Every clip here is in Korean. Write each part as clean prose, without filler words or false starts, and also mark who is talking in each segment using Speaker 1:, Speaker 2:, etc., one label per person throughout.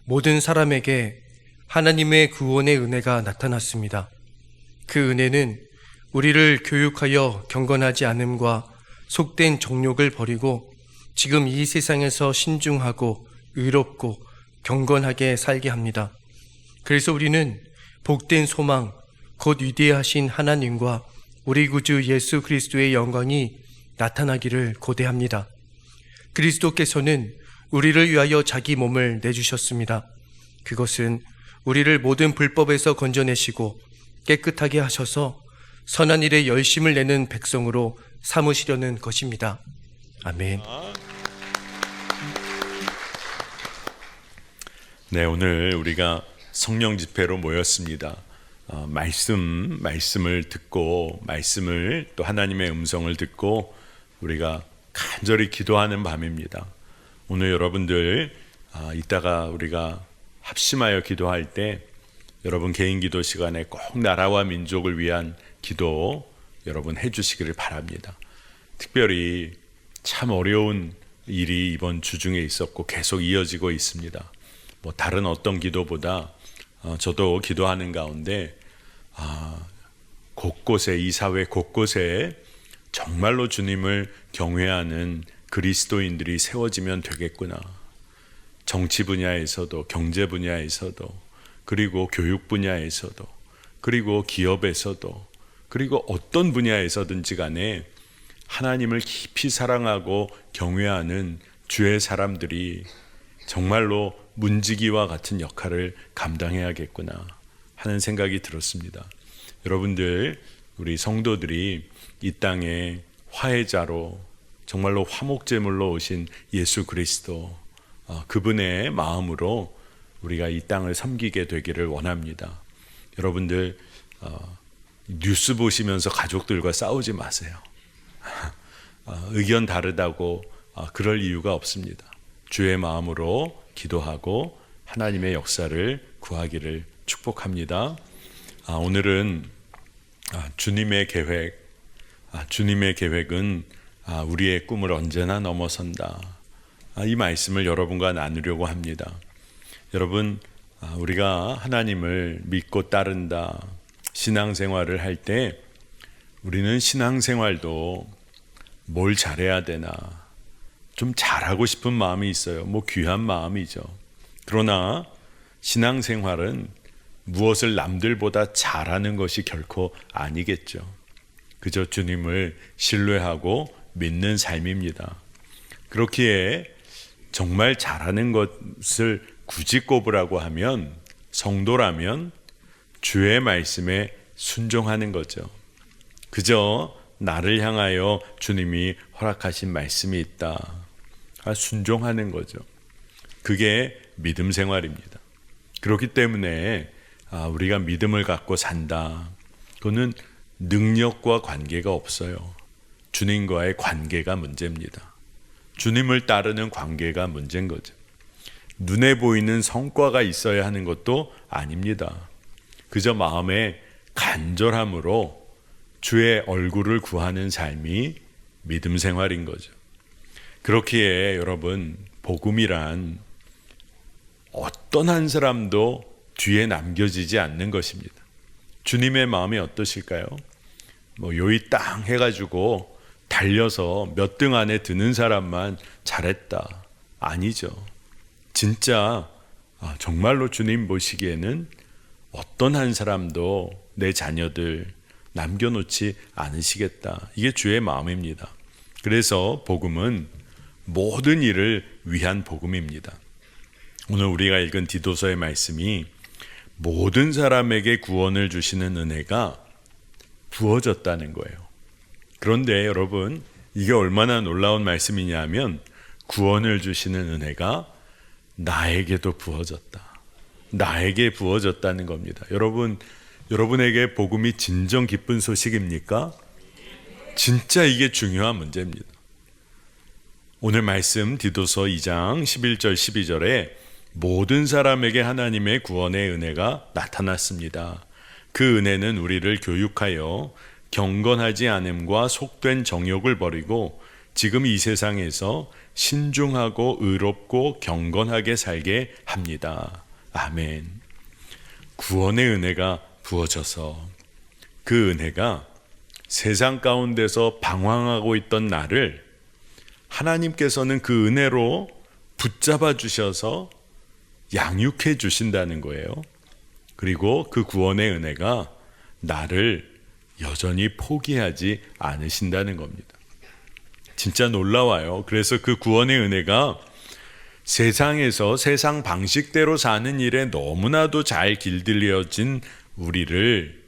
Speaker 1: 모든 사람에게 하나님의 구원의 은혜가 나타났습니다. 그 은혜는 우리를 교육하여 경건하지 않음과 속된 정욕을 버리고 지금 이 세상에서 신중하고 의롭고 경건하게 살게 합니다. 그래서 우리는 복된 소망, 곧 위대하신 하나님과 우리 구주 예수 그리스도의 영광이 나타나기를 고대합니다. 그리스도께서는 우리를 위하여 자기 몸을 내주셨습니다. 그것은 우리를 모든 불법에서 건져내시고 깨끗하게 하셔서 선한 일에 열심을 내는 백성으로 삼으시려는 것입니다. 아멘.
Speaker 2: 네, 오늘 우리가 성령 집회로 모였습니다. 말씀을 듣고 말씀을 또 하나님의 음성을 듣고 우리가 간절히 기도하는 밤입니다. 오늘 여러분들 이따가 우리가 합심하여 기도할 때 여러분 개인 기도 시간에 꼭 나라와 민족을 위한 기도 여러분 해주시기를 바랍니다. 특별히 참 어려운 일이 이번 주 중에 있었고 계속 이어지고 있습니다. 다른 어떤 기도보다 저도 기도하는 가운데 곳곳에 이 사회 곳곳에 정말로 주님을 경외하는 그리스도인들이 세워지면 되겠구나. 정치 분야에서도 경제 분야에서도 그리고 교육 분야에서도 그리고 기업에서도 그리고 어떤 분야에서든지 간에 하나님을 깊이 사랑하고 경외하는 주의 사람들이 정말로 문지기와 같은 역할을 감당해야겠구나 하는 생각이 들었습니다. 여러분들 우리 성도들이 이 땅에 화해자로 정말로 화목제물로 오신 예수 그리스도 그분의 마음으로 우리가 이 땅을 섬기게 되기를 원합니다. 여러분들 뉴스 보시면서 가족들과 싸우지 마세요. 의견 다르다고 그럴 이유가 없습니다. 주의 마음으로 기도하고 하나님의 역사를 구하기를 축복합니다. 오늘은 주님의 계획은 우리의 꿈을 언제나 넘어선다. 이 말씀을 여러분과 나누려고 합니다. 여러분, 우리가 하나님을 믿고 따른다, 신앙생활을 할 때 우리는 신앙생활도 뭘 잘해야 되나 좀 잘하고 싶은 마음이 있어요. 귀한 마음이죠. 그러나 신앙생활은 무엇을 남들보다 잘하는 것이 결코 아니겠죠. 그저 주님을 신뢰하고 믿는 삶입니다. 그렇기에 정말 잘하는 것을 굳이 꼽으라고 하면 성도라면 주의 말씀에 순종하는 거죠. 그저 나를 향하여 주님이 허락하신 말씀이 있다. 순종하는 거죠. 그게 믿음 생활입니다. 그렇기 때문에 우리가 믿음을 갖고 산다. 그거는 능력과 관계가 없어요. 주님과의 관계가 문제입니다. 주님을 따르는 관계가 문제인 거죠. 눈에 보이는 성과가 있어야 하는 것도 아닙니다. 그저 마음의 간절함으로 주의 얼굴을 구하는 삶이 믿음 생활인 거죠. 그렇기에 여러분, 복음이란 어떤 한 사람도 뒤에 남겨지지 않는 것입니다. 주님의 마음이 어떠실까요? 요이 땅 해가지고 달려서 몇 등 안에 드는 사람만 잘했다. 아니죠. 진짜 정말로 주님 보시기에는 어떤 한 사람도 내 자녀들 남겨놓지 않으시겠다. 이게 주의 마음입니다. 그래서 복음은 모든 일을 위한 복음입니다. 오늘 우리가 읽은 디도서의 말씀이 모든 사람에게 구원을 주시는 은혜가 부어졌다는 거예요. 그런데 여러분, 이게 얼마나 놀라운 말씀이냐 하면 구원을 주시는 은혜가 나에게도 부어졌다. 나에게 부어졌다는 겁니다. 여러분에게 복음이 진정 기쁜 소식입니까? 진짜 이게 중요한 문제입니다. 오늘 말씀 디도서 2장 11절 12절에 모든 사람에게 하나님의 구원의 은혜가 나타났습니다. 그 은혜는 우리를 교육하여 경건하지 않음과 속된 정욕을 버리고 지금 이 세상에서 신중하고 의롭고 경건하게 살게 합니다. 아멘. 구원의 은혜가 부어져서 그 은혜가 세상 가운데서 방황하고 있던 나를 하나님께서는 그 은혜로 붙잡아 주셔서 양육해 주신다는 거예요. 그리고 그 구원의 은혜가 나를 여전히 포기하지 않으신다는 겁니다. 진짜 놀라워요. 그래서 그 구원의 은혜가 세상에서 세상 방식대로 사는 일에 너무나도 잘 길들여진 우리를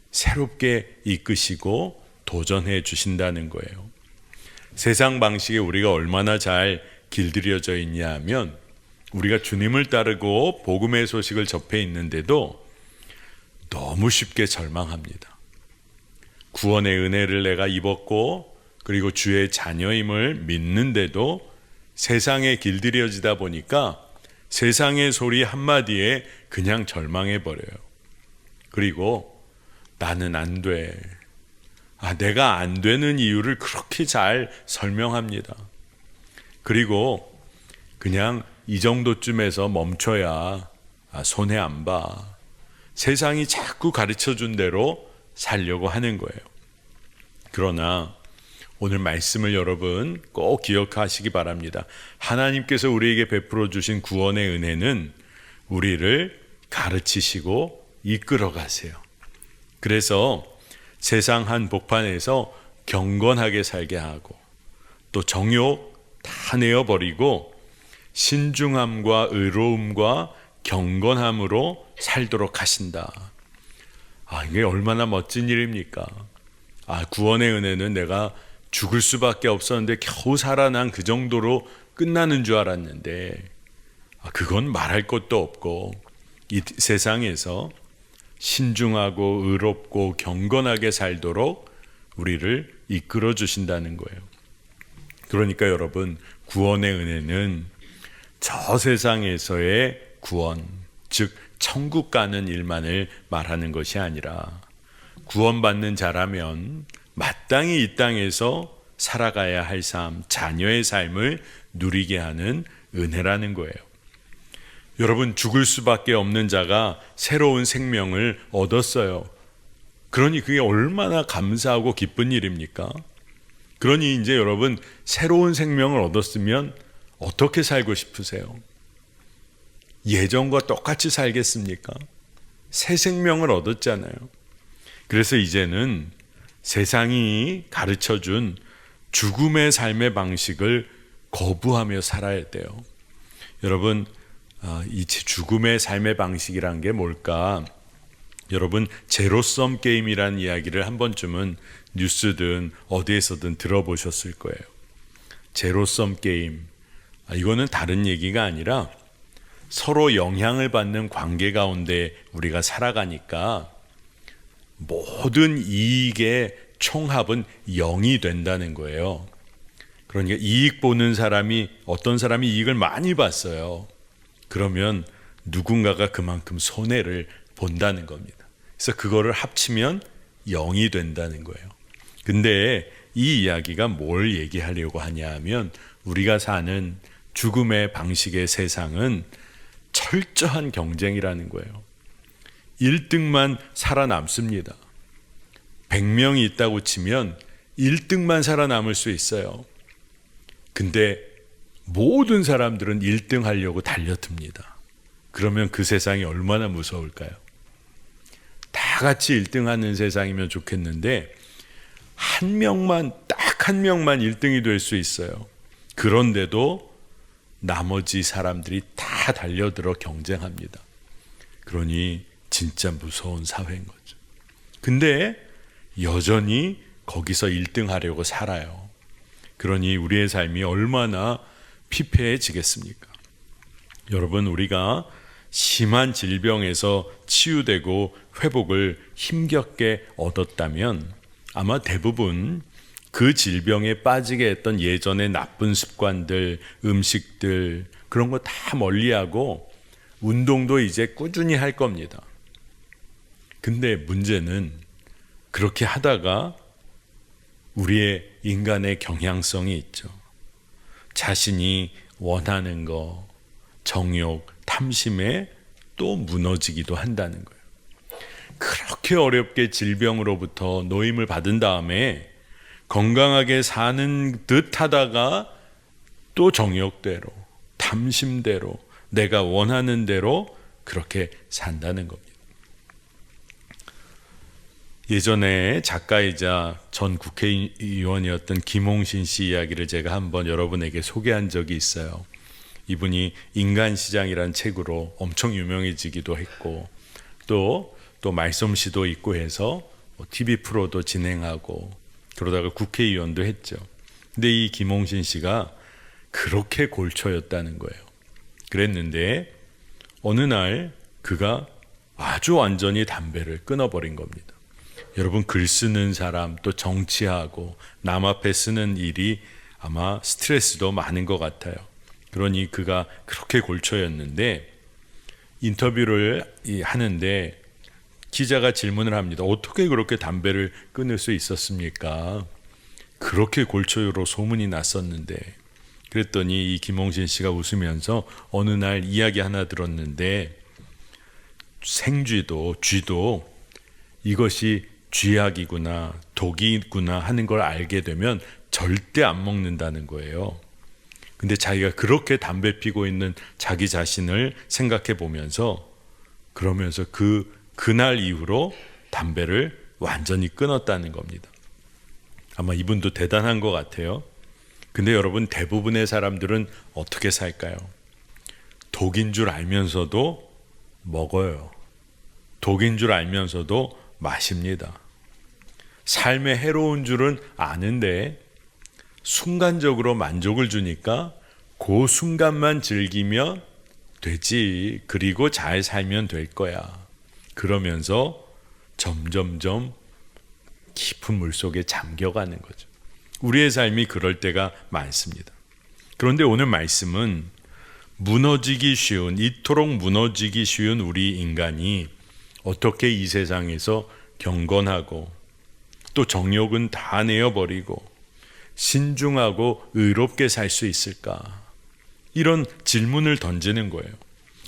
Speaker 2: 새롭게 이끄시고 도전해 주신다는 거예요. 세상 방식에 우리가 얼마나 잘 길들여져 있냐 하면 우리가 주님을 따르고 복음의 소식을 접해 있는데도 너무 쉽게 절망합니다. 구원의 은혜를 내가 입었고 그리고 주의 자녀임을 믿는데도 세상에 길들여지다 보니까 세상의 소리 한마디에 그냥 절망해 버려요. 그리고 나는 안 돼. 내가 안 되는 이유를 그렇게 잘 설명합니다. 그리고 그냥 이 정도쯤에서 멈춰야 손해 안 봐. 세상이 자꾸 가르쳐준 대로 살려고 하는 거예요. 그러나 오늘 말씀을 여러분 꼭 기억하시기 바랍니다. 하나님께서 우리에게 베풀어 주신 구원의 은혜는 우리를 가르치시고 이끌어 가세요. 그래서 세상 한복판에서 경건하게 살게 하고 또 정욕 다 내어버리고 신중함과 의로움과 경건함으로 살도록 하신다. 이게 얼마나 멋진 일입니까? 구원의 은혜는 내가 죽을 수밖에 없었는데 겨우 살아난 그 정도로 끝나는 줄 알았는데 그건 말할 것도 없고 이 세상에서 신중하고 의롭고 경건하게 살도록 우리를 이끌어 주신다는 거예요. 그러니까 여러분, 구원의 은혜는 저 세상에서의 구원, 즉 천국 가는 일만을 말하는 것이 아니라 구원받는 자라면 마땅히 이 땅에서 살아가야 할 삶, 자녀의 삶을 누리게 하는 은혜라는 거예요. 여러분, 죽을 수밖에 없는 자가 새로운 생명을 얻었어요. 그러니 그게 얼마나 감사하고 기쁜 일입니까? 그러니 이제 여러분, 새로운 생명을 얻었으면 어떻게 살고 싶으세요? 예전과 똑같이 살겠습니까? 새 생명을 얻었잖아요. 그래서 이제는 세상이 가르쳐준 죽음의 삶의 방식을 거부하며 살아야 돼요. 여러분, 이 죽음의 삶의 방식이란 게 뭘까? 여러분, 제로섬 게임이라는 이야기를 한 번쯤은 뉴스든 어디에서든 들어보셨을 거예요. 제로섬 게임. 이거는 다른 얘기가 아니라 서로 영향을 받는 관계 가운데 우리가 살아가니까 모든 이익의 총합은 0이 된다는 거예요. 그러니까 이익 보는 사람이, 어떤 사람이 이익을 많이 봤어요. 그러면 누군가가 그만큼 손해를 본다는 겁니다. 그래서 그거를 합치면 0이 된다는 거예요. 근데 이 이야기가 뭘 얘기하려고 하냐 하면 우리가 사는 죽음의 방식의 세상은 철저한 경쟁이라는 거예요. 1등만 살아남습니다. 100명이 있다고 치면 1등만 살아남을 수 있어요. 근데 모든 사람들은 1등 하려고 달려듭니다. 그러면 그 세상이 얼마나 무서울까요? 다 같이 1등 하는 세상이면 좋겠는데 딱 한 명만 1등이 될 수 있어요. 그런데도 나머지 사람들이 다 달려들어 경쟁합니다. 그러니 진짜 무서운 사회인 거죠. 근데 여전히 거기서 1등 하려고 살아요. 그러니 우리의 삶이 얼마나 피폐해지겠습니까? 여러분, 우리가 심한 질병에서 치유되고 회복을 힘겹게 얻었다면 아마 대부분 그 질병에 빠지게 했던 예전의 나쁜 습관들, 음식들, 그런 거 다 멀리하고 운동도 이제 꾸준히 할 겁니다. 근데 문제는 그렇게 하다가 우리의 인간의 경향성이 있죠. 자신이 원하는 거, 정욕, 탐심에 또 무너지기도 한다는 거예요. 그렇게 어렵게 질병으로부터 노임을 받은 다음에 건강하게 사는 듯 하다가 또 정욕대로, 탐심대로, 내가 원하는 대로 그렇게 산다는 겁니다. 예전에 작가이자 전 국회의원이었던 김홍신 씨 이야기를 제가 한번 여러분에게 소개한 적이 있어요. 이분이 인간시장이란 책으로 엄청 유명해지기도 했고 또 말솜씨도 있고 해서 TV 프로도 진행하고 그러다가 국회의원도 했죠. 근데 이 김홍신 씨가 그렇게 골초였다는 거예요. 그랬는데 어느 날 그가 아주 완전히 담배를 끊어버린 겁니다. 여러분, 글 쓰는 사람 또 정치하고 남 앞에 쓰는 일이 아마 스트레스도 많은 것 같아요. 그러니 그가 그렇게 골초였는데 인터뷰를 하는데 기자가 질문을 합니다. 어떻게 그렇게 담배를 끊을 수 있었습니까? 그렇게 골초로 소문이 났었는데. 그랬더니 이 김홍신 씨가 웃으면서 어느 날 이야기 하나 들었는데 생쥐도 쥐도 이것이 쥐약이구나 독이구나 하는 걸 알게 되면 절대 안 먹는다는 거예요. 근데 자기가 그렇게 담배 피고 있는 자기 자신을 생각해 보면서 그러면서 그날 이후로 담배를 완전히 끊었다는 겁니다. 아마 이분도 대단한 것 같아요. 근데 여러분, 대부분의 사람들은 어떻게 살까요? 독인 줄 알면서도 먹어요. 독인 줄 알면서도 마십니다. 삶에 해로운 줄은 아는데 순간적으로 만족을 주니까 그 순간만 즐기면 되지. 그리고 잘 살면 될 거야. 그러면서 점점점 깊은 물속에 잠겨가는 거죠. 우리의 삶이 그럴 때가 많습니다. 그런데 오늘 말씀은 이토록 무너지기 쉬운 우리 인간이 어떻게 이 세상에서 경건하고 또 정욕은 다 내어버리고 신중하고 의롭게 살 수 있을까? 이런 질문을 던지는 거예요.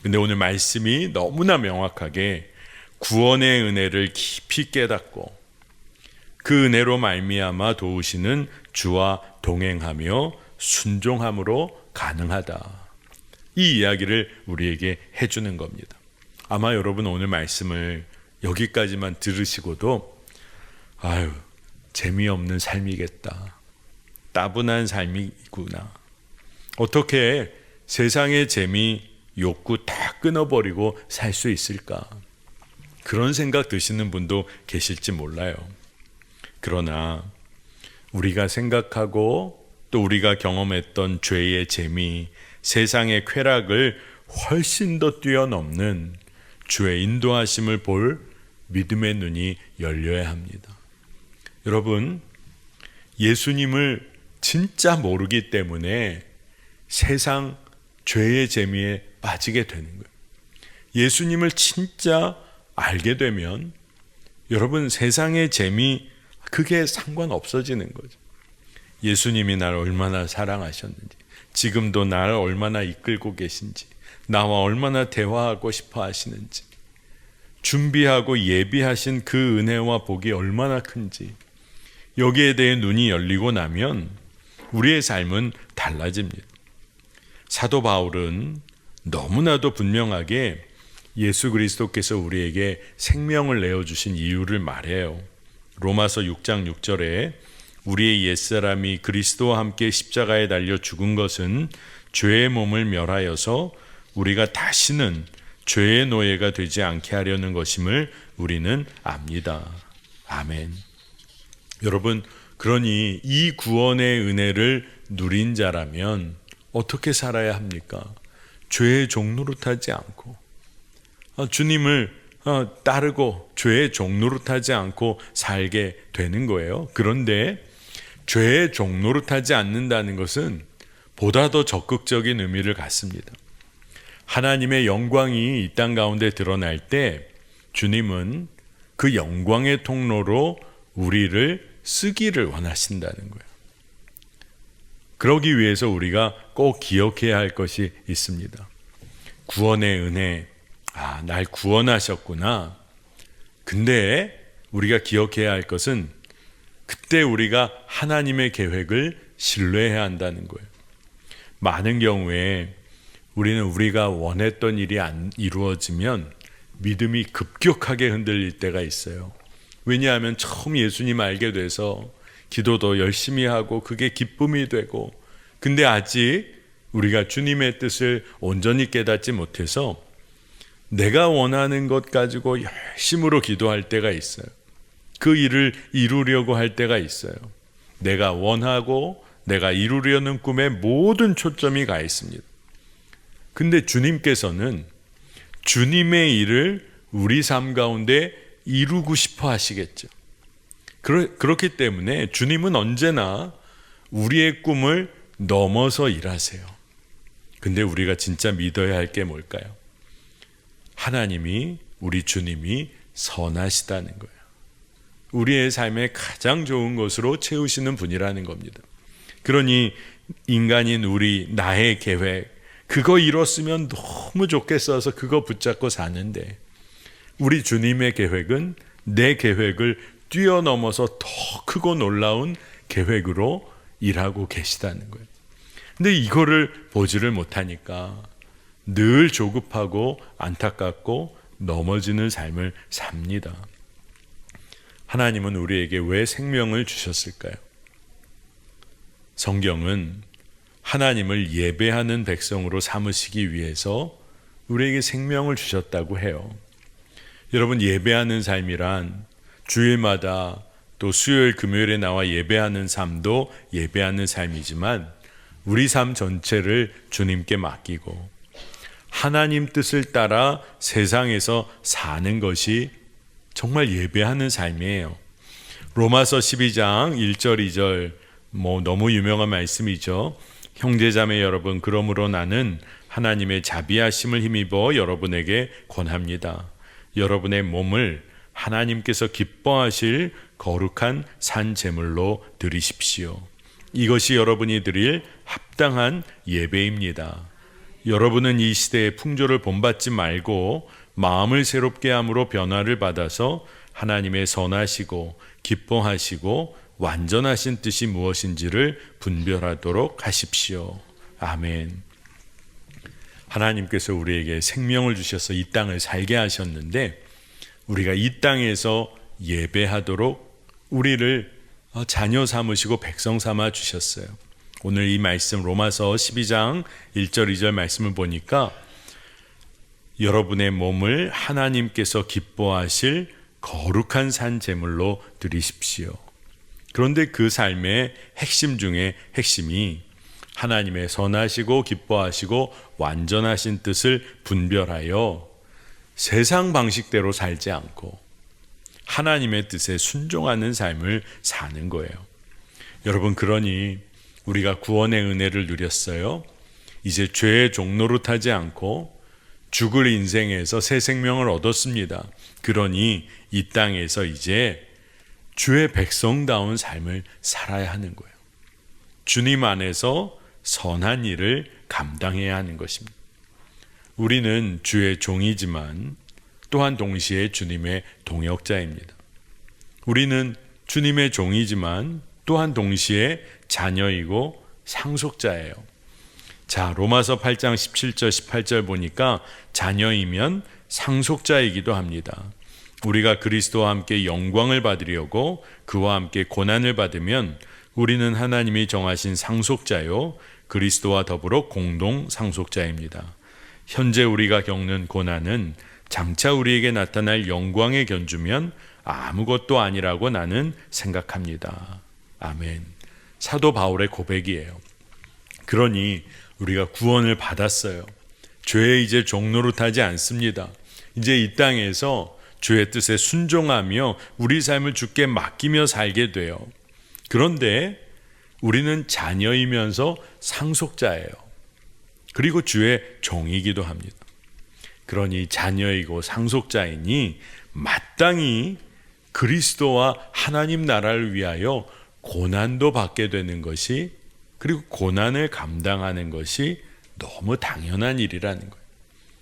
Speaker 2: 근데 오늘 말씀이 너무나 명확하게 구원의 은혜를 깊이 깨닫고 그 은혜로 말미암아 도우시는 주와 동행하며 순종함으로 가능하다. 이 이야기를 우리에게 해주는 겁니다. 아마 여러분 오늘 말씀을 여기까지만 들으시고도 재미없는 삶이겠다. 따분한 삶이구나. 어떻게 세상의 재미, 욕구 다 끊어버리고 살 수 있을까? 그런 생각 드시는 분도 계실지 몰라요. 그러나 우리가 생각하고 또 우리가 경험했던 죄의 재미, 세상의 쾌락을 훨씬 더 뛰어넘는 주의 인도하심을 볼 믿음의 눈이 열려야 합니다. 여러분, 예수님을 진짜 모르기 때문에 세상 죄의 재미에 빠지게 되는 거예요. 예수님을 진짜 알게 되면 여러분, 세상의 재미 그게 상관없어지는 거죠. 예수님이 나를 얼마나 사랑하셨는지, 지금도 나를 얼마나 이끌고 계신지, 나와 얼마나 대화하고 싶어 하시는지, 준비하고 예비하신 그 은혜와 복이 얼마나 큰지, 여기에 대해 눈이 열리고 나면 우리의 삶은 달라집니다. 사도 바울은 너무나도 분명하게 예수 그리스도께서 우리에게 생명을 내어주신 이유를 말해요. 로마서 6장 6절에 우리의 옛사람이 그리스도와 함께 십자가에 달려 죽은 것은 죄의 몸을 멸하여서 우리가 다시는 죄의 노예가 되지 않게 하려는 것임을 우리는 압니다. 아멘. 여러분, 그러니 이 구원의 은혜를 누린 자라면 어떻게 살아야 합니까? 죄의 종노릇하지 않고 주님을 따르고 죄의 종노릇하지 않고 살게 되는 거예요. 그런데 죄의 종노릇하지 않는다는 것은 보다 더 적극적인 의미를 갖습니다. 하나님의 영광이 이 땅 가운데 드러날 때 주님은 그 영광의 통로로 우리를 쓰기를 원하신다는 거예요. 그러기 위해서 우리가 꼭 기억해야 할 것이 있습니다. 구원의 은혜, 날 구원하셨구나. 근데 우리가 기억해야 할 것은 그때 우리가 하나님의 계획을 신뢰해야 한다는 거예요. 많은 경우에 우리는 우리가 원했던 일이 안 이루어지면 믿음이 급격하게 흔들릴 때가 있어요. 왜냐하면 처음 예수님 알게 돼서 기도도 열심히 하고 그게 기쁨이 되고, 근데 아직 우리가 주님의 뜻을 온전히 깨닫지 못해서 내가 원하는 것 가지고 열심으로 기도할 때가 있어요. 그 일을 이루려고 할 때가 있어요. 내가 원하고 내가 이루려는 꿈에 모든 초점이 가 있습니다. 근데 주님께서는 주님의 일을 우리 삶 가운데 이루고 싶어 하시겠죠. 그렇기 때문에 주님은 언제나 우리의 꿈을 넘어서 일하세요. 근데 우리가 진짜 믿어야 할 게 뭘까요? 하나님이, 우리 주님이 선하시다는 거예요. 우리의 삶에 가장 좋은 것으로 채우시는 분이라는 겁니다. 그러니 인간인 나의 계획, 그거 이뤘으면 너무 좋겠어서 그거 붙잡고 사는데, 우리 주님의 계획은 내 계획을 뛰어넘어서 더 크고 놀라운 계획으로 일하고 계시다는 거예요. 근데 이거를 보지를 못하니까 늘 조급하고 안타깝고 넘어지는 삶을 삽니다. 하나님은 우리에게 왜 생명을 주셨을까요? 성경은 하나님을 예배하는 백성으로 삼으시기 위해서 우리에게 생명을 주셨다고 해요. 여러분, 예배하는 삶이란 주일마다 또 수요일 금요일에 나와 예배하는 삶도 예배하는 삶이지만 우리 삶 전체를 주님께 맡기고 하나님 뜻을 따라 세상에서 사는 것이 정말 예배하는 삶이에요. 로마서 12장 1절 2절 너무 유명한 말씀이죠. 형제자매 여러분, 그러므로 나는 하나님의 자비하심을 힘입어 여러분에게 권합니다. 여러분의 몸을 하나님께서 기뻐하실 거룩한 산 제물로 드리십시오. 이것이 여러분이 드릴 합당한 예배입니다. 여러분은 이 시대의 풍조를 본받지 말고 마음을 새롭게 함으로 변화를 받아서 하나님의 선하시고 기뻐하시고 완전하신 뜻이 무엇인지를 분별하도록 하십시오. 아멘. 하나님께서 우리에게 생명을 주셔서 이 땅을 살게 하셨는데 우리가 이 땅에서 예배하도록 우리를 자녀 삼으시고 백성 삼아 주셨어요. 오늘 이 말씀 로마서 12장 1절 2절 말씀을 보니까 여러분의 몸을 하나님께서 기뻐하실 거룩한 산 제물로 드리십시오. 그런데 그 삶의 핵심 중에 핵심이 하나님의 선하시고 기뻐하시고 완전하신 뜻을 분별하여 세상 방식대로 살지 않고 하나님의 뜻에 순종하는 삶을 사는 거예요. 여러분, 그러니 우리가 구원의 은혜를 누렸어요. 이제 죄의 종로로 타지 않고 죽을 인생에서 새 생명을 얻었습니다. 그러니 이 땅에서 이제 주의 백성다운 삶을 살아야 하는 거예요. 주님 안에서 선한 일을 감당해야 하는 것입니다. 우리는 주의 종이지만 또한 동시에 주님의 동역자입니다. 우리는 주님의 종이지만 또한 동시에 자녀이고 상속자예요. 자, 로마서 8장 17절 18절 보니까 자녀이면 상속자이기도 합니다. 우리가 그리스도와 함께 영광을 받으려고 그와 함께 고난을 받으면 우리는 하나님이 정하신 상속자요 그리스도와 더불어 공동 상속자입니다. 현재 우리가 겪는 고난은 장차 우리에게 나타날 영광의 견주면 아무것도 아니라고 나는 생각합니다. 아멘. 사도 바울의 고백이에요. 그러니 우리가 구원을 받았어요. 죄의 이제 종로로 타지 않습니다. 이제 이 땅에서 주의 뜻에 순종하며 우리 삶을 주께 맡기며 살게 돼요. 그런데 우리는 자녀이면서 상속자예요. 그리고 주의 종이기도 합니다. 그러니 자녀이고 상속자이니 마땅히 그리스도와 하나님 나라를 위하여 고난도 받게 되는 것이, 그리고 고난을 감당하는 것이 너무 당연한 일이라는 거예요.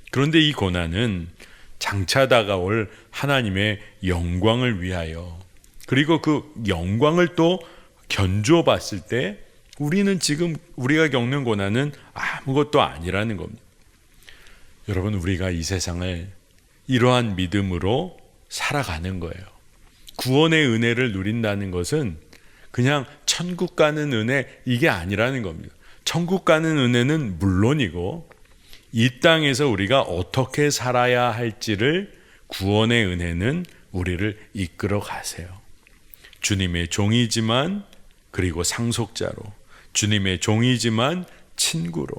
Speaker 2: 그런데 이 고난은 장차 다가올 하나님의 영광을 위하여, 그리고 그 영광을 또 견주어 봤을 때 우리는 지금 우리가 겪는 고난은 아무것도 아니라는 겁니다. 여러분, 우리가 이 세상을 이러한 믿음으로 살아가는 거예요. 구원의 은혜를 누린다는 것은 그냥 천국 가는 은혜, 이게 아니라는 겁니다. 천국 가는 은혜는 물론이고, 이 땅에서 우리가 어떻게 살아야 할지를 구원의 은혜는 우리를 이끌어 가세요. 주님의 종이지만, 그리고 상속자로, 주님의 종이지만 친구로,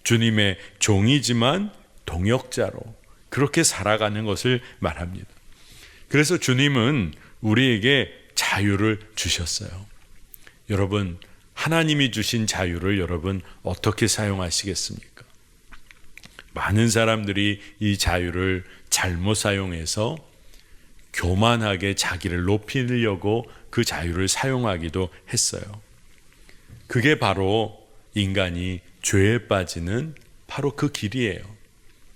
Speaker 2: 주님의 종이지만 동역자로 그렇게 살아가는 것을 말합니다. 그래서 주님은 우리에게 자유를 주셨어요. 여러분, 하나님이 주신 자유를 여러분 어떻게 사용하시겠습니까? 많은 사람들이 이 자유를 잘못 사용해서 교만하게 자기를 높이려고 그 자유를 사용하기도 했어요. 그게 바로 인간이 죄에 빠지는 바로 그 길이에요.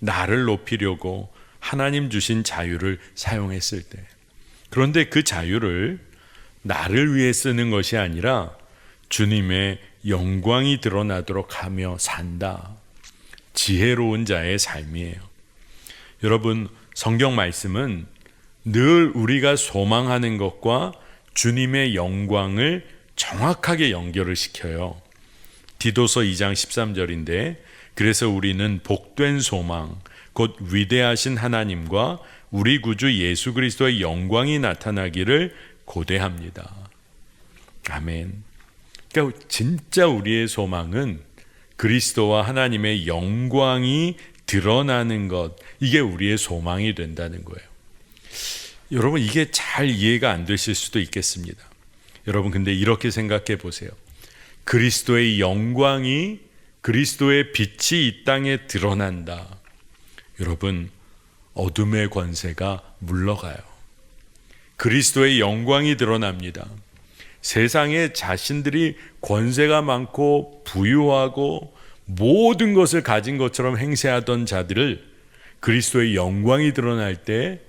Speaker 2: 나를 높이려고 하나님 주신 자유를 사용했을 때, 그런데 그 자유를 나를 위해 쓰는 것이 아니라 주님의 영광이 드러나도록 하며 산다. 지혜로운 자의 삶이에요. 여러분, 성경 말씀은 늘 우리가 소망하는 것과 주님의 영광을 정확하게 연결을 시켜요. 디도서 2장 13절인데, 그래서 우리는 복된 소망, 곧 위대하신 하나님과 우리 구주 예수 그리스도의 영광이 나타나기를 고대합니다. 아멘. 그러니까 진짜 우리의 소망은 그리스도와 하나님의 영광이 드러나는 것, 이게 우리의 소망이 된다는 거예요. 여러분, 이게 잘 이해가 안 되실 수도 있겠습니다. 여러분, 근데 이렇게 생각해 보세요. 그리스도의 영광이, 그리스도의 빛이 이 땅에 드러난다. 여러분, 어둠의 권세가 물러가요. 그리스도의 영광이 드러납니다. 세상에 자신들이 권세가 많고 부유하고 모든 것을 가진 것처럼 행세하던 자들을 그리스도의 영광이 드러날 때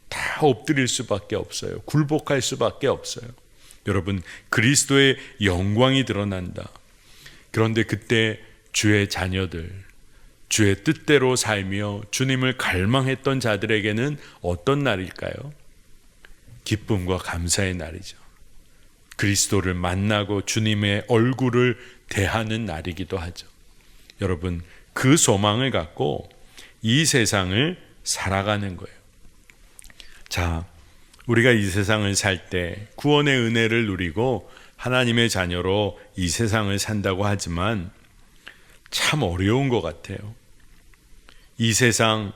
Speaker 2: 다 엎드릴 수밖에 없어요. 굴복할 수밖에 없어요. 여러분, 그리스도의 영광이 드러난다. 그런데 그때 주의 자녀들, 주의 뜻대로 살며 주님을 갈망했던 자들에게는 어떤 날일까요? 기쁨과 감사의 날이죠. 그리스도를 만나고 주님의 얼굴을 대하는 날이기도 하죠. 여러분, 그 소망을 갖고 이 세상을 살아가는 거예요. 자, 우리가 이 세상을 살 때 구원의 은혜를 누리고 하나님의 자녀로 이 세상을 산다고 하지만 참 어려운 것 같아요. 이 세상,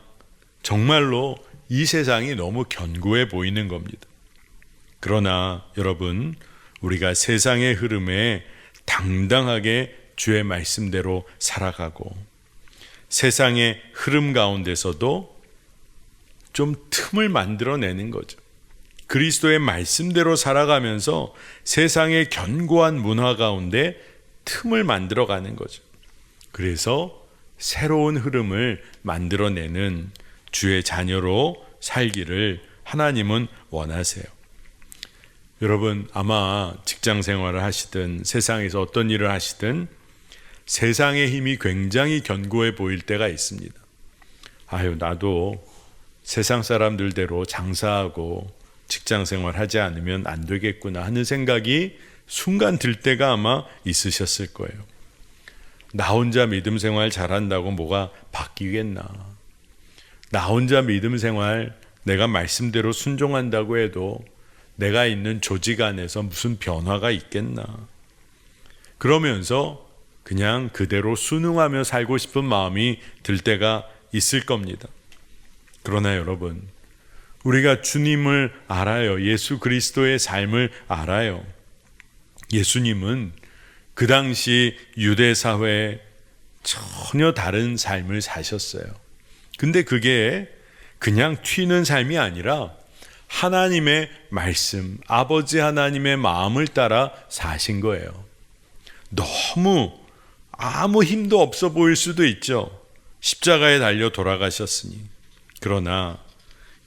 Speaker 2: 정말로 이 세상이 너무 견고해 보이는 겁니다. 그러나 여러분, 우리가 세상의 흐름에 당당하게 주의 말씀대로 살아가고 세상의 흐름 가운데서도 좀 틈을 만들어내는 거죠. 그리스도의 말씀대로 살아가면서 세상의 견고한 문화 가운데 틈을 만들어가는 거죠. 그래서 새로운 흐름을 만들어내는 주의 자녀로 살기를 하나님은 원하세요. 여러분, 아마 직장 생활을 하시든 세상에서 어떤 일을 하시든 세상의 힘이 굉장히 견고해 보일 때가 있습니다. 아유, 나도 세상 사람들대로 장사하고 직장 생활 하지 않으면 안 되겠구나 하는 생각이 순간 들 때가 아마 있으셨을 거예요. 나 혼자 믿음 생활 잘한다고 뭐가 바뀌겠나? 나 혼자 믿음 생활 내가 말씀대로 순종한다고 해도 내가 있는 조직 안에서 무슨 변화가 있겠나? 그러면서 그냥 그대로 순응하며 살고 싶은 마음이 들 때가 있을 겁니다. 그러나 여러분, 우리가 주님을 알아요. 예수 그리스도의 삶을 알아요. 예수님은 그 당시 유대 사회에 전혀 다른 삶을 사셨어요. 근데 그게 그냥 튀는 삶이 아니라 하나님의 말씀, 아버지 하나님의 마음을 따라 사신 거예요. 너무 아무 힘도 없어 보일 수도 있죠. 십자가에 달려 돌아가셨으니. 그러나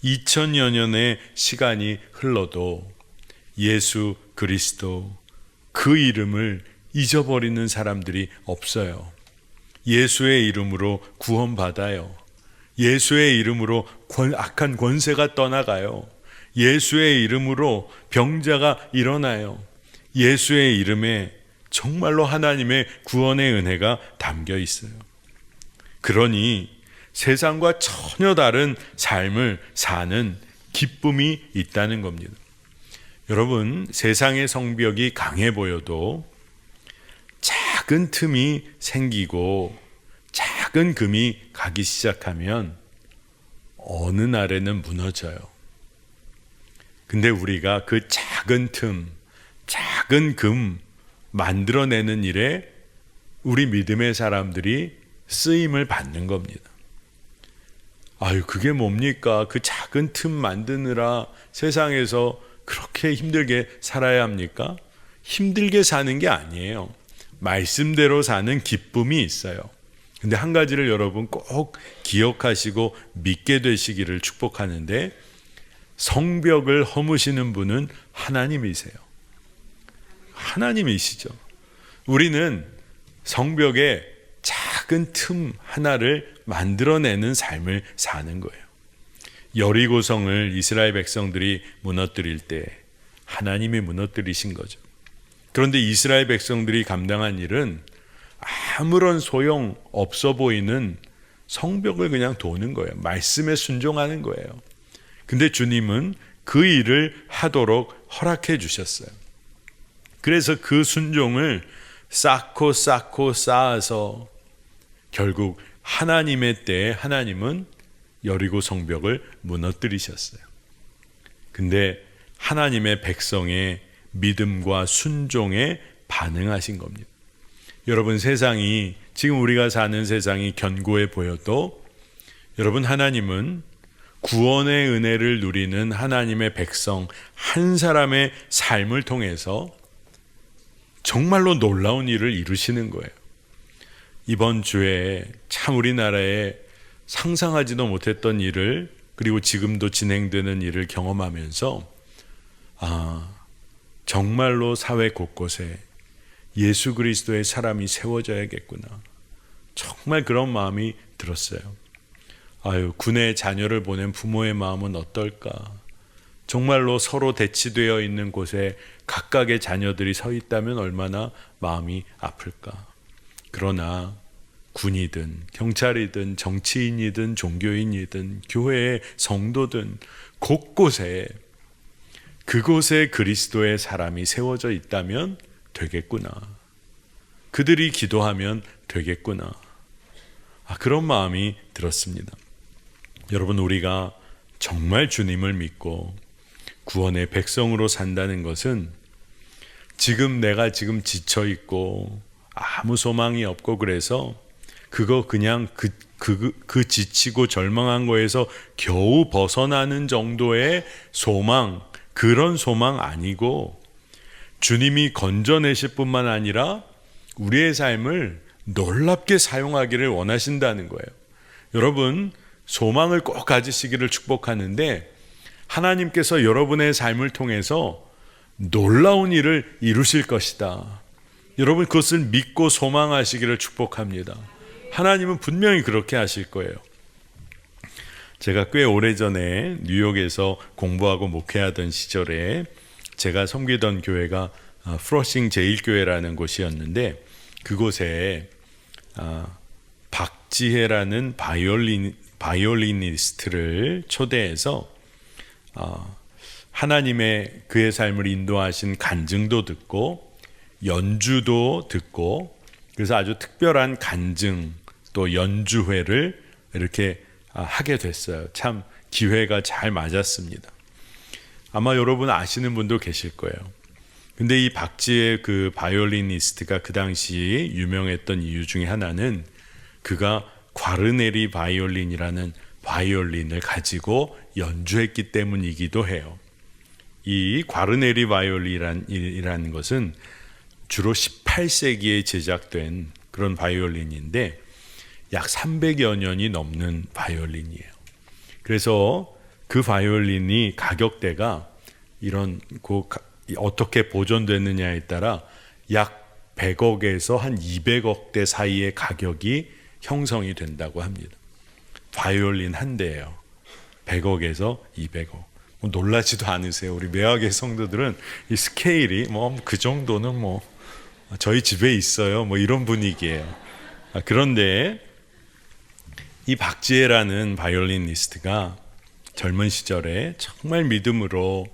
Speaker 2: 2000여 년의 시간이 흘러도 예수 그리스도 그 이름을 잊어버리는 사람들이 없어요. 예수의 이름으로 구원받아요. 예수의 이름으로 악한 권세가 떠나가요. 예수의 이름으로 병자가 일어나요. 예수의 이름에 정말로 하나님의 구원의 은혜가 담겨 있어요. 그러니 세상과 전혀 다른 삶을 사는 기쁨이 있다는 겁니다. 여러분, 세상의 성벽이 강해 보여도 작은 틈이 생기고 작은 금이 가기 시작하면 어느 날에는 무너져요. 근데 우리가 그 작은 틈, 작은 금 만들어내는 일에 우리 믿음의 사람들이 쓰임을 받는 겁니다. 아유, 그게 뭡니까? 그 작은 틈 만드느라 세상에서 그렇게 힘들게 살아야 합니까? 힘들게 사는 게 아니에요. 말씀대로 사는 기쁨이 있어요. 근데 한 가지를 여러분 꼭 기억하시고 믿게 되시기를 축복하는데, 성벽을 허무시는 분은 하나님이세요. 하나님이시죠. 우리는 성벽에 작은 틈 하나를 만들어내는 삶을 사는 거예요. 여리고성을 이스라엘 백성들이 무너뜨릴 때 하나님이 무너뜨리신 거죠. 그런데 이스라엘 백성들이 감당한 일은 아무런 소용 없어 보이는 성벽을 그냥 도는 거예요. 말씀에 순종하는 거예요. 근데 주님은 그 일을 하도록 허락해 주셨어요. 그래서 그 순종을 쌓고 쌓아서 결국 하나님의 때에 하나님은 여리고 성벽을 무너뜨리셨어요. 근데 하나님의 백성의 믿음과 순종에 반응하신 겁니다. 여러분, 세상이, 지금 우리가 사는 세상이 견고해 보여도 여러분, 하나님은 구원의 은혜를 누리는 하나님의 백성 한 사람의 삶을 통해서 정말로 놀라운 일을 이루시는 거예요. 이번 주에 참 우리나라에 상상하지도 못했던 일을, 그리고 지금도 진행되는 일을 경험하면서 정말로 사회 곳곳에 예수 그리스도의 사람이 세워져야겠구나, 정말 그런 마음이 들었어요. 군에 자녀를 보낸 부모의 마음은 어떨까? 정말로 서로 대치되어 있는 곳에 각각의 자녀들이 서 있다면 얼마나 마음이 아플까? 그러나 군이든 경찰이든 정치인이든 종교인이든 교회의 성도든 곳곳에, 그곳에 그리스도의 사람이 세워져 있다면 되겠구나. 그들이 기도하면 되겠구나. 그런 마음이 들었습니다. 여러분, 우리가 정말 주님을 믿고 구원의 백성으로 산다는 것은 내가 지금 지쳐 있고 아무 소망이 없고 그래서 그거 그냥 그 지치고 절망한 거에서 겨우 벗어나는 정도의 소망, 그런 소망 아니고 주님이 건져내실 뿐만 아니라 우리의 삶을 놀랍게 사용하기를 원하신다는 거예요. 여러분, 소망을 꼭 가지시기를 축복하는데 하나님께서 여러분의 삶을 통해서 놀라운 일을 이루실 것이다. 여러분, 그것을 믿고 소망하시기를 축복합니다. 하나님은 분명히 그렇게 하실 거예요. 제가 꽤 오래전에 뉴욕에서 공부하고 목회하던 시절에 제가 섬기던 교회가 프로싱 제1교회라는 곳이었는데, 그곳에 박지혜라는 바이올리니스트를 초대해서 하나님의 그의 삶을 인도하신 간증도 듣고 연주도 듣고, 그래서 아주 특별한 간증 또 연주회를 이렇게 하게 됐어요. 참 기회가 잘 맞았습니다. 아마 여러분 아시는 분도 계실 거예요. 근데 이 박지의 그 바이올리니스트가 그 당시 유명했던 이유 중에 하나는 그가 과르네리 바이올린이라는 바이올린을 가지고 연주했기 때문이기도 해요. 이 과르네리 바이올린이라는 것은 주로 18세기에 제작된 그런 바이올린인데 약 300여 년이 넘는 바이올린이에요. 그래서 그 바이올린이 가격대가 어떻게 보존됐느냐에 따라 약 100억에서 한 200억대 사이의 가격이 형성이 된다고 합니다. 바이올린 한 대예요. 100억에서 200억. 놀라지도 않으세요. 우리 매화계 성도들은 이 스케일이 그 정도는 저희 집에 있어요. 이런 분위기예요. 그런데 이 박지혜라는 바이올리니스트가 젊은 시절에 정말 믿음으로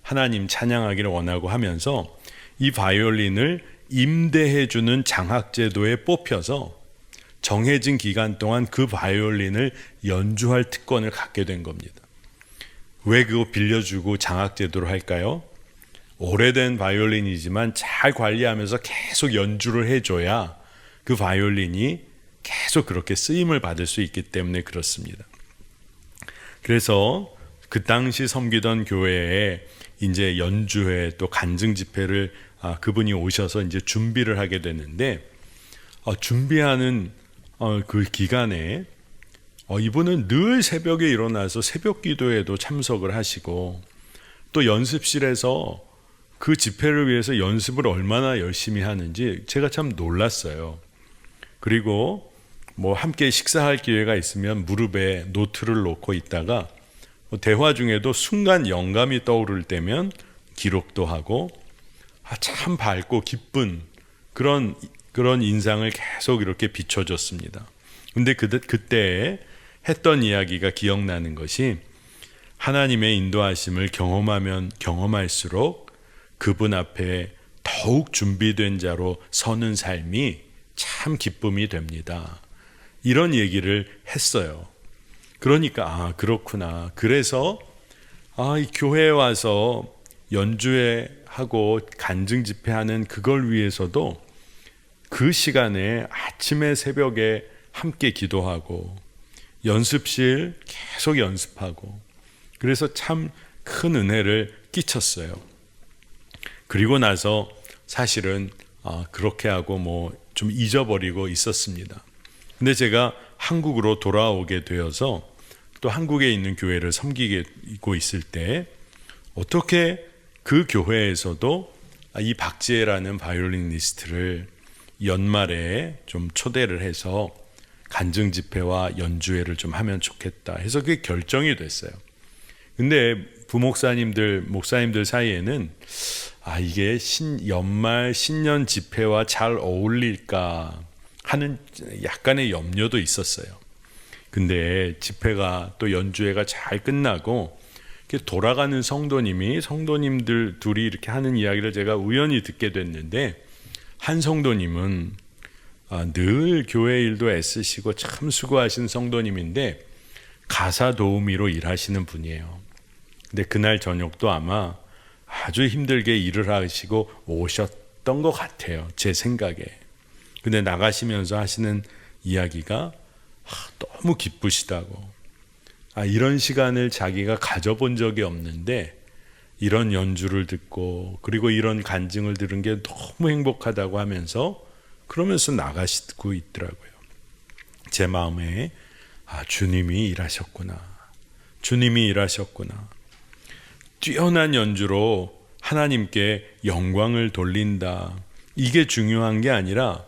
Speaker 2: 하나님 찬양하기를 원하고 하면서 이 바이올린을 임대해주는 장학제도에 뽑혀서 정해진 기간 동안 그 바이올린을 연주할 특권을 갖게 된 겁니다. 왜 그거 빌려주고 장학제도로 할까요? 오래된 바이올린이지만 잘 관리하면서 계속 연주를 해줘야 그 바이올린이 계속 그렇게 쓰임을 받을 수 있기 때문에 그렇습니다. 그래서 그 당시 섬기던 교회에 이제 연주회 또 간증 집회를 그분이 오셔서 이제 준비를 하게 됐는데 준비하는 그 기간에 이분은 늘 새벽에 일어나서 새벽 기도에도 참석을 하시고 또 연습실에서 그 집회를 위해서 연습을 얼마나 열심히 하는지 제가 참 놀랐어요. 그리고 함께 식사할 기회가 있으면 무릎에 노트를 놓고 있다가 대화 중에도 순간 영감이 떠오를 때면 기록도 하고 참 밝고 기쁜 그런 인상을 계속 이렇게 비춰줬습니다. 근데 그때 했던 이야기가 기억나는 것이 하나님의 인도하심을 경험하면 경험할수록 그분 앞에 더욱 준비된 자로 서는 삶이 참 기쁨이 됩니다. 이런 얘기를 했어요. 그러니까 그렇구나. 그래서 이 교회에 와서 연주회 하고 간증 집회하는 그걸 위해서도 그 시간에 아침에 새벽에 함께 기도하고 연습실 계속 연습하고 그래서 참 큰 은혜를 끼쳤어요. 그리고 나서 사실은 그렇게 하고 좀 잊어버리고 있었습니다. 근데 제가 한국으로 돌아오게 되어서 또 한국에 있는 교회를 섬기고 있을 때 어떻게 그 교회에서도 이 박지혜라는 바이올리니스트를 연말에 좀 초대를 해서 간증 집회와 연주회를 좀 하면 좋겠다 해서 그게 결정이 됐어요. 근데 목사님들 사이에는 이게 연말 신년 집회와 잘 어울릴까 하는 약간의 염려도 있었어요. 근데 집회가 또 연주회가 잘 끝나고 돌아가는 성도님들 둘이 이렇게 하는 이야기를 제가 우연히 듣게 됐는데 한 성도님은 늘 교회 일도 애쓰시고 참 수고하신 성도님인데 가사 도우미로 일하시는 분이에요. 근데 그날 저녁도 아마 아주 힘들게 일을 하시고 오셨던 것 같아요. 제 생각에. 근데 나가시면서 하시는 이야기가 너무 기쁘시다고. 이런 시간을 자기가 가져본 적이 없는데 이런 연주를 듣고 그리고 이런 간증을 들은 게 너무 행복하다고 하면서 그러면서 나가시고 있더라고요. 제 마음에 주님이 일하셨구나. 주님이 일하셨구나. 뛰어난 연주로 하나님께 영광을 돌린다. 이게 중요한 게 아니라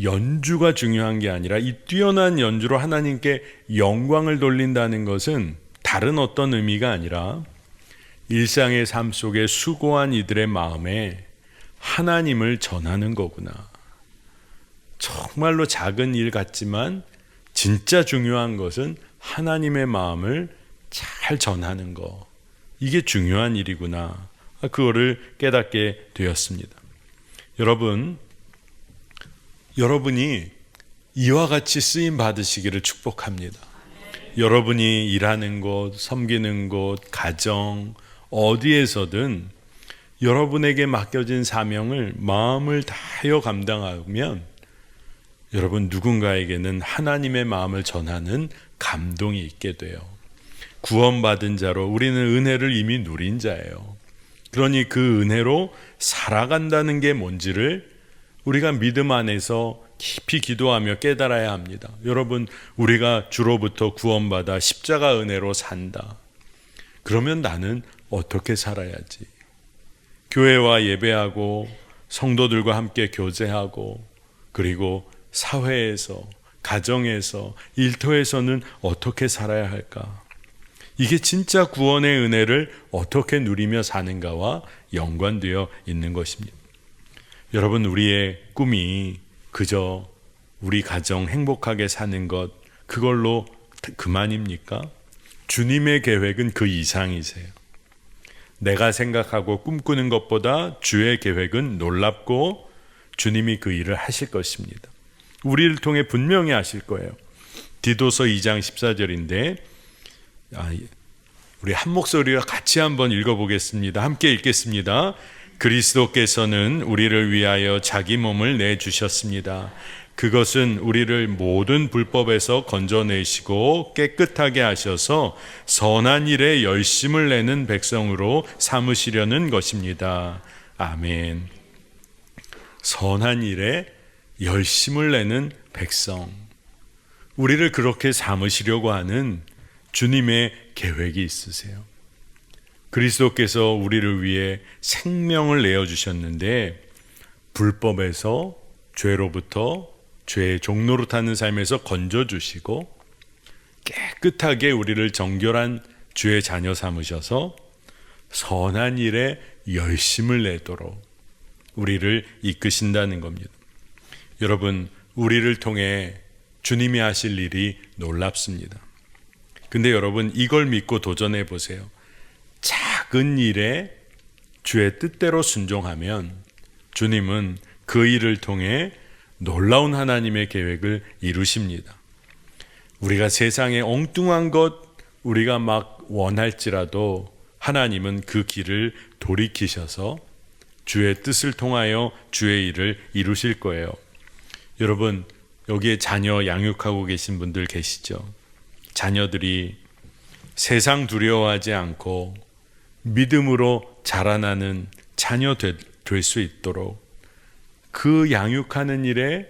Speaker 2: 연주가 중요한 게 아니라 이 뛰어난 연주로 하나님께 영광을 돌린다는 것은 다른 어떤 의미가 아니라 일상의 삶 속에 수고한 이들의 마음에 하나님을 전하는 거구나. 정말로 작은 일 같지만 진짜 중요한 것은 하나님의 마음을 잘 전하는 거. 이게 중요한 일이구나. 그거를 깨닫게 되었습니다. 여러분이 이와 같이 쓰임 받으시기를 축복합니다. 여러분이 일하는 곳, 섬기는 곳, 가정, 어디에서든 여러분에게 맡겨진 사명을 마음을 다하여 감당하면 여러분, 누군가에게는 하나님의 마음을 전하는 감동이 있게 돼요. 구원받은 자로 우리는 은혜를 이미 누린 자예요. 그러니 그 은혜로 살아간다는 게 뭔지를 우리가 믿음 안에서 깊이 기도하며 깨달아야 합니다. 여러분, 우리가 주로부터 구원받아 십자가 은혜로 산다. 그러면 나는 어떻게 살아야지? 교회와 예배하고 성도들과 함께 교제하고 그리고 사회에서, 가정에서, 일터에서는 어떻게 살아야 할까? 이게 진짜 구원의 은혜를 어떻게 누리며 사는가와 연관되어 있는 것입니다. 여러분, 우리의 꿈이 그저 우리 가정 행복하게 사는 것, 그걸로 그만입니까? 주님의 계획은 그 이상이세요. 내가 생각하고 꿈꾸는 것보다 주의 계획은 놀랍고 주님이 그 일을 하실 것입니다. 우리를 통해 분명히 하실 거예요. 디도서 2장 14절인데 우리 한 목소리로 같이 한번 읽어보겠습니다. 함께 읽겠습니다. 그리스도께서는 우리를 위하여 자기 몸을 내주셨습니다. 그것은 우리를 모든 불법에서 건져내시고 깨끗하게 하셔서 선한 일에 열심을 내는 백성으로 삼으시려는 것입니다. 아멘. 선한 일에 열심을 내는 백성, 우리를 그렇게 삼으시려고 하는 주님의 계획이 있으세요. 그리스도께서 우리를 위해 생명을 내어주셨는데 불법에서, 죄로부터, 죄의 종로로 타는 삶에서 건져주시고 깨끗하게 우리를 정결한 주의 자녀 삼으셔서 선한 일에 열심을 내도록 우리를 이끄신다는 겁니다. 여러분, 우리를 통해 주님이 하실 일이 놀랍습니다. 근데 여러분, 이걸 믿고 도전해 보세요. 작은 일에 주의 뜻대로 순종하면 주님은 그 일을 통해 놀라운 하나님의 계획을 이루십니다. 우리가 세상에 엉뚱한 것 우리가 막 원할지라도 하나님은 그 길을 돌이키셔서 주의 뜻을 통하여 주의 일을 이루실 거예요. 여러분, 여기에 자녀 양육하고 계신 분들 계시죠? 자녀들이 세상 두려워하지 않고 믿음으로 자라나는 자녀 될 수 있도록 그 양육하는 일에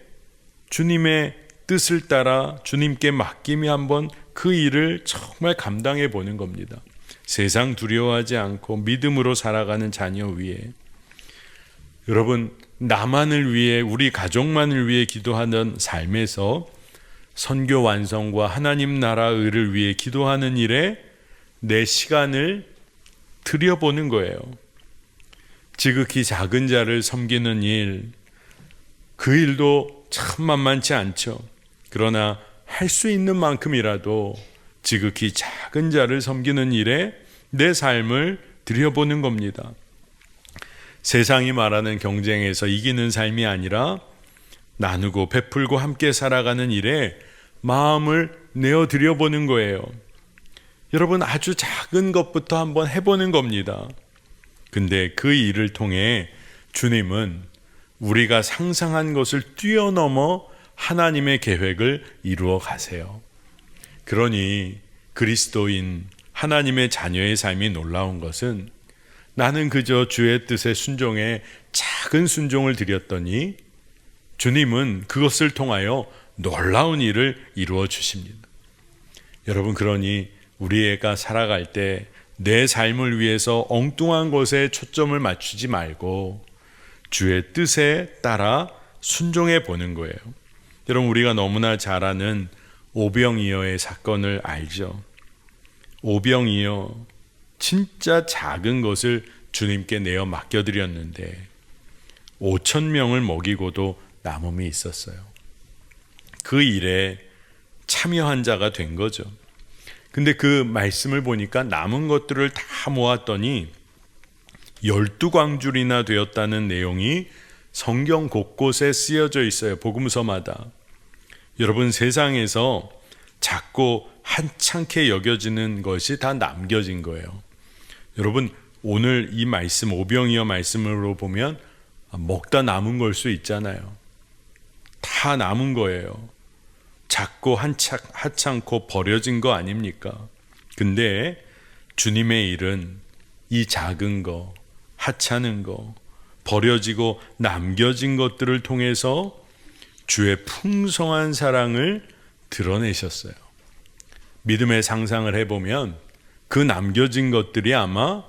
Speaker 2: 주님의 뜻을 따라 주님께 맡김이 한번 그 일을 정말 감당해 보는 겁니다. 세상 두려워하지 않고 믿음으로 살아가는 자녀 위에, 여러분, 나만을 위해, 우리 가족만을 위해 기도하는 삶에서 선교 완성과 하나님 나라 의를 위해 기도하는 일에 내 시간을 들여보는 거예요. 지극히 작은 자를 섬기는 일, 그 일도 참 만만치 않죠. 그러나 할 수 있는 만큼이라도 지극히 작은 자를 섬기는 일에 내 삶을 들여보는 겁니다. 세상이 말하는 경쟁에서 이기는 삶이 아니라 나누고 베풀고 함께 살아가는 일에 마음을 내어드려 보는 거예요. 여러분, 아주 작은 것부터 한번 해보는 겁니다. 근데 그 일을 통해 주님은 우리가 상상한 것을 뛰어넘어 하나님의 계획을 이루어 가세요. 그러니 그리스도인 하나님의 자녀의 삶이 놀라운 것은 나는 그저 주의 뜻에 순종해 작은 순종을 드렸더니 주님은 그것을 통하여 놀라운 일을 이루어 주십니다. 여러분, 그러니 우리가 살아갈 때 내 삶을 위해서 엉뚱한 것에 초점을 맞추지 말고 주의 뜻에 따라 순종해 보는 거예요. 여러분, 우리가 너무나 잘 아는 오병이어의 사건을 알죠? 오병이어, 진짜 작은 것을 주님께 내어 맡겨드렸는데 5,000명을 먹이고도 남음이 있었어요. 그 일에 참여한 자가 된 거죠. 근데 그 말씀을 보니까 남은 것들을 다 모았더니 12광줄이나 되었다는 내용이 성경 곳곳에 쓰여져 있어요. 복음서마다. 여러분, 세상에서 작고 한창게 여겨지는 것이 다 남겨진 거예요. 여러분, 오늘 이 말씀, 오병이어 말씀으로 보면 먹다 남은 걸 수 있잖아요. 다 남은 거예요. 작고 하찮고 버려진 거 아닙니까? 근데 주님의 일은 이 작은 거, 하찮은 거, 버려지고 남겨진 것들을 통해서 주의 풍성한 사랑을 드러내셨어요. 믿음의 상상을 해보면 그 남겨진 것들이 아마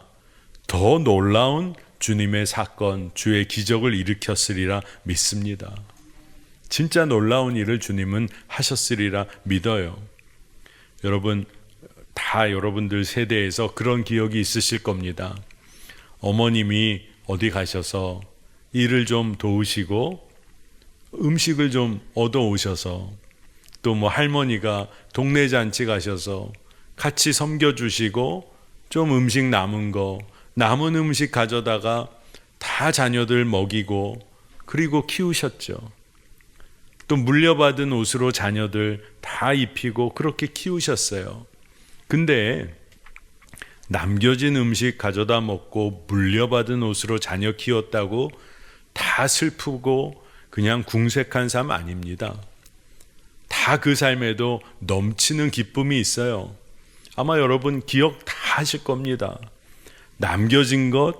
Speaker 2: 더 놀라운 주님의 사건, 주의 기적을 일으켰으리라 믿습니다. 진짜 놀라운 일을 주님은 하셨으리라 믿어요. 여러분, 다 여러분들 세대에서 그런 기억이 있으실 겁니다. 어머님이 어디 가셔서 일을 좀 도우시고 음식을 좀 얻어 오셔서, 또 뭐 할머니가 동네 잔치 가셔서 같이 섬겨주시고 좀 음식 남은 음식 가져다가 다 자녀들 먹이고 그리고 키우셨죠. 또 물려받은 옷으로 자녀들 다 입히고 그렇게 키우셨어요. 근데 남겨진 음식 가져다 먹고 물려받은 옷으로 자녀 키웠다고 다 슬프고 그냥 궁색한 삶 아닙니다. 다 그 삶에도 넘치는 기쁨이 있어요. 아마 여러분 기억 다 하실 겁니다. 남겨진 것,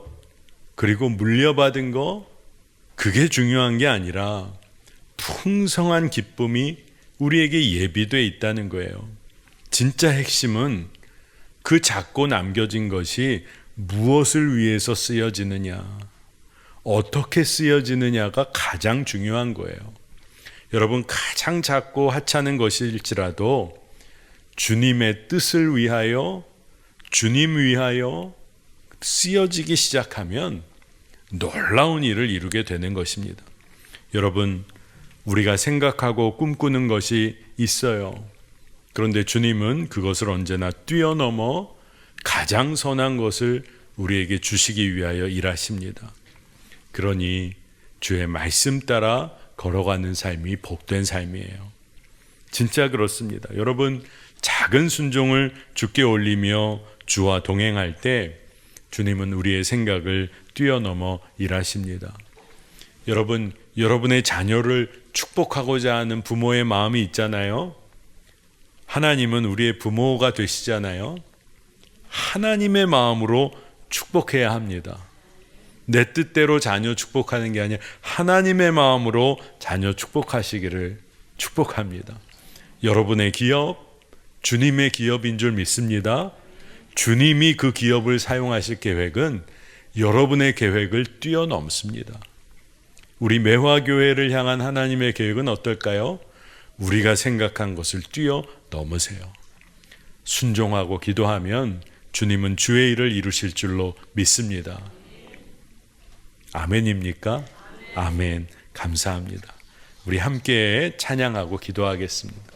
Speaker 2: 그리고 물려받은 것, 그게 중요한 게 아니라 풍성한 기쁨이 우리에게 예비되어 있다는 거예요. 진짜 핵심은 그 작고 남겨진 것이 무엇을 위해서 쓰여지느냐, 어떻게 쓰여지느냐가 가장 중요한 거예요. 여러분, 가장 작고 하찮은 것일지라도 주님의 뜻을 위하여, 주님 위하여 쓰여지기 시작하면 놀라운 일을 이루게 되는 것입니다. 여러분, 우리가 생각하고 꿈꾸는 것이 있어요. 그런데 주님은 그것을 언제나 뛰어넘어 가장 선한 것을 우리에게 주시기 위하여 일하십니다. 그러니 주의 말씀 따라 걸어가는 삶이 복된 삶이에요. 진짜 그렇습니다. 여러분, 작은 순종을 주께 올리며 주와 동행할 때 주님은 우리의 생각을 뛰어넘어 일하십니다. 여러분, 여러분의 자녀를 축복하고자 하는 부모의 마음이 있잖아요. 하나님은 우리의 부모가 되시잖아요. 하나님의 마음으로 축복해야 합니다. 내 뜻대로 자녀 축복하는 게 아니라 하나님의 마음으로 자녀 축복하시기를 축복합니다. 여러분의 기업, 주님의 기업인 줄 믿습니다. 주님이 그 기업을 사용하실 계획은 여러분의 계획을 뛰어넘습니다. 우리 매화교회를 향한 하나님의 계획은 어떨까요? 우리가 생각한 것을 뛰어넘으세요. 순종하고 기도하면 주님은 주의 일을 이루실 줄로 믿습니다. 아멘입니까? 아멘. 감사합니다. 우리 함께 찬양하고 기도하겠습니다.